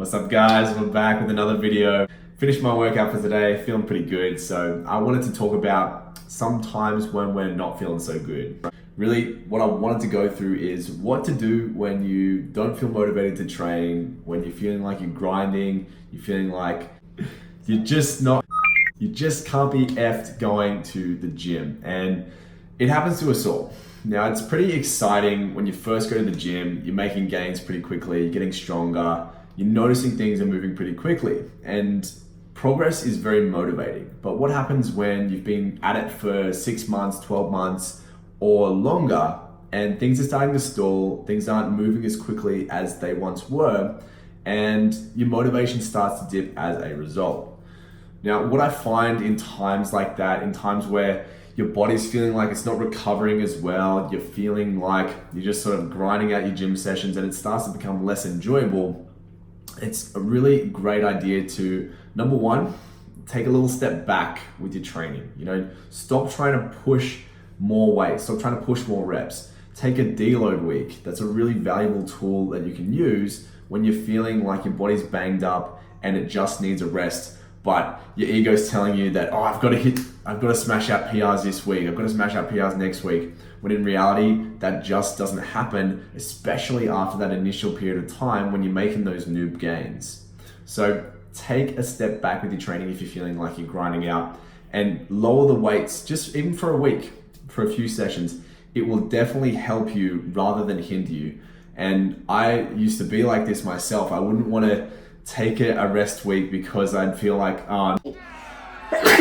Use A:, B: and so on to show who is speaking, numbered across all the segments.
A: What's up guys, we're back with another video. Finished my workout for today, feeling pretty good. So I wanted to talk about some times when we're not feeling so good. Really, what I wanted to go through is what to do when you don't feel motivated to train, when you're feeling like you're grinding, you're feeling like you just can't be effed going to the gym. And it happens to us all. Now, it's pretty exciting when you first go to the gym, you're making gains pretty quickly, you're getting stronger, you're noticing things are moving pretty quickly, and progress is very motivating. But what happens when you've been at it for 6 months, 12 months, or longer, and things are starting to stall, things aren't moving as quickly as they once were, and your motivation starts to dip as a result? Now, what I find in times like that, in times where your body's feeling like it's not recovering as well, you're feeling like you're just sort of grinding out your gym sessions and it starts to become less enjoyable, it's a really great idea to, number one, take a little step back with your training. Stop trying to push more weight, stop trying to push more reps. Take a deload week. That's a really valuable tool that you can use when you're feeling like your body's banged up and it just needs a rest, but your ego's telling you that, oh, I've got to smash out PRs this week, I've got to smash out PRs next week, when in reality, that just doesn't happen, especially after that initial period of time when you're making those noob gains. So take a step back with your training if you're feeling like you're grinding out, and lower the weights, just even for a week, for a few sessions. It will definitely help you rather than hinder you. And I used to be like this myself. I wouldn't want to take a rest week because I'd feel like, I'm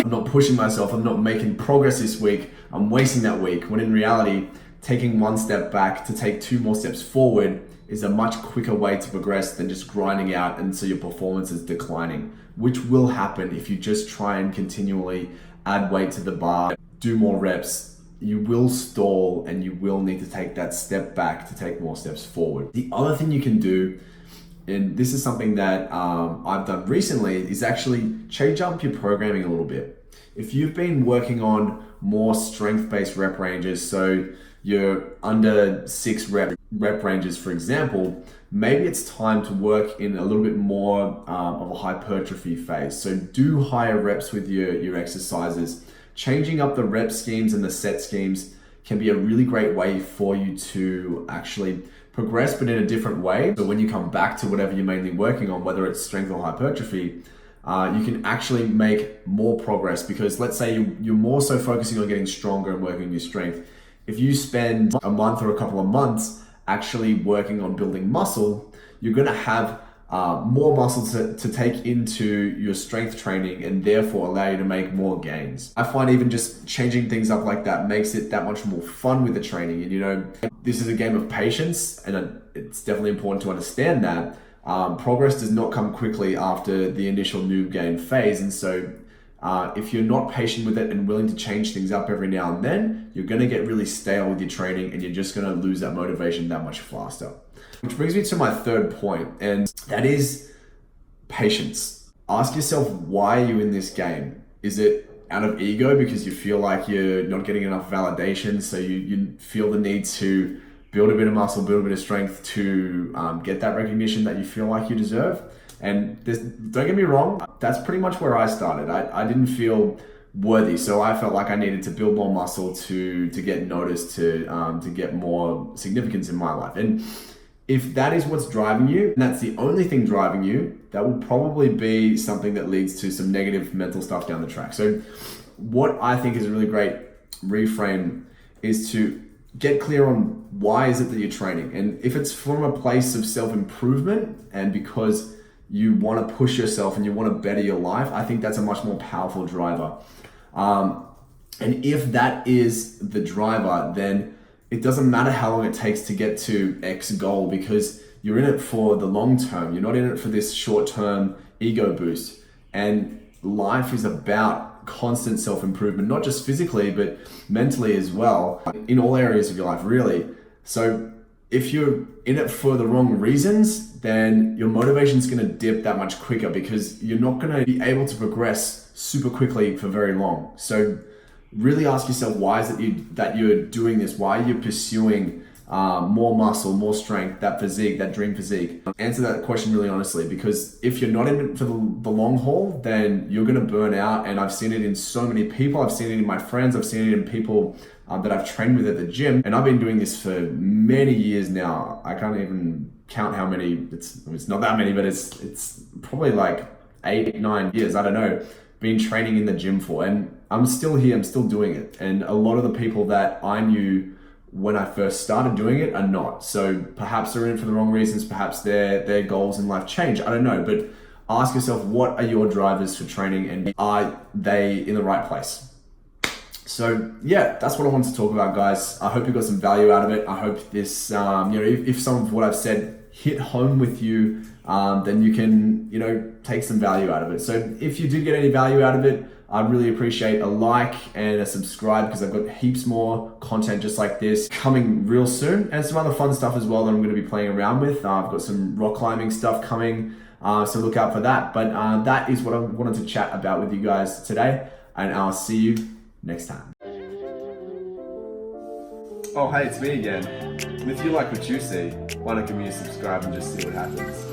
A: not pushing myself, I'm not making progress this week, I'm wasting that week. When in reality, taking one step back to take 2 more steps forward is a much quicker way to progress than just grinding out and so your performance is declining, which will happen if you just try and continually add weight to the bar, do more reps. You will stall and you will need to take that step back to take more steps forward. The other thing you can do, and this is something that I've done recently, is actually change up your programming a little bit. If you've been working on more strength-based rep ranges, so you're under 6 rep ranges, for example, maybe it's time to work in a little bit more of a hypertrophy phase. So do higher reps with your exercises. Changing up the rep schemes and the set schemes can be a really great way for you to actually progress, but in a different way. So when you come back to whatever you're mainly working on, whether it's strength or hypertrophy, you can actually make more progress, because let's say you're more so focusing on getting stronger and working on your strength. If you spend a month or a couple of months actually working on building muscle, you're going to have more muscles to take into your strength training and therefore allow you to make more gains. I find even just changing things up like that makes it that much more fun with the training. And this is a game of patience, and it's definitely important to understand that progress does not come quickly after the initial noob gain phase. And so if you're not patient with it and willing to change things up every now and then, you're going to get really stale with your training and you're just going to lose that motivation that much faster. Which brings me to my third point, and that is patience. Ask yourself, why are you in this game? Is it out of ego because you feel like you're not getting enough validation, so you feel the need to build a bit of muscle, build a bit of strength to get that recognition that you feel like you deserve? And don't get me wrong, that's pretty much where I started. I didn't feel worthy, so I felt like I needed to build more muscle to get noticed, to get more significance in my life. And if that is what's driving you, and that's the only thing driving you, that will probably be something that leads to some negative mental stuff down the track. So what I think is a really great reframe is to get clear on why is it that you're training. And if it's from a place of self-improvement and because you want to push yourself and you want to better your life, I think that's a much more powerful driver. And if that is the driver, then it doesn't matter how long it takes to get to X goal, because you're in it for the long term. You're not in it for this short-term ego boost. And life is about constant self-improvement, not just physically, but mentally as well, in all areas of your life, really. So if you're in it for the wrong reasons, then your motivation is going to dip that much quicker, because you're not going to be able to progress super quickly for very long. So really ask yourself, why is it that you're doing this? Why are you pursuing more muscle, more strength, that physique, that dream physique? Answer that question really honestly, because if you're not in it for the long haul, then you're gonna burn out. And I've seen it in so many people. I've seen it in my friends. I've seen it in people that I've trained with at the gym. And I've been doing this for many years now. I can't even count how many. It's not that many, but it's probably like 8, 9 years. I don't know. Been training in the gym for, and I'm still here. I'm still doing it. And a lot of the people that I knew when I first started doing it are not. So perhaps they're in it for the wrong reasons. Perhaps their goals in life change. I don't know. But ask yourself, what are your drivers for training, and are they in the right place? So yeah, that's what I wanted to talk about, guys. I hope you got some value out of it. I hope this, if some of what I've said hit home with you, then you can, take some value out of it. So if you did get any value out of it, I'd really appreciate a like and a subscribe, because I've got heaps more content just like this coming real soon, and some other fun stuff as well that I'm going to be playing around with. I've got some rock climbing stuff coming, so look out for that. But that is what I wanted to chat about with you guys today, and I'll see you next time. Oh, hey, it's me again. And if you like what you see, why not give me a subscribe and just see what happens?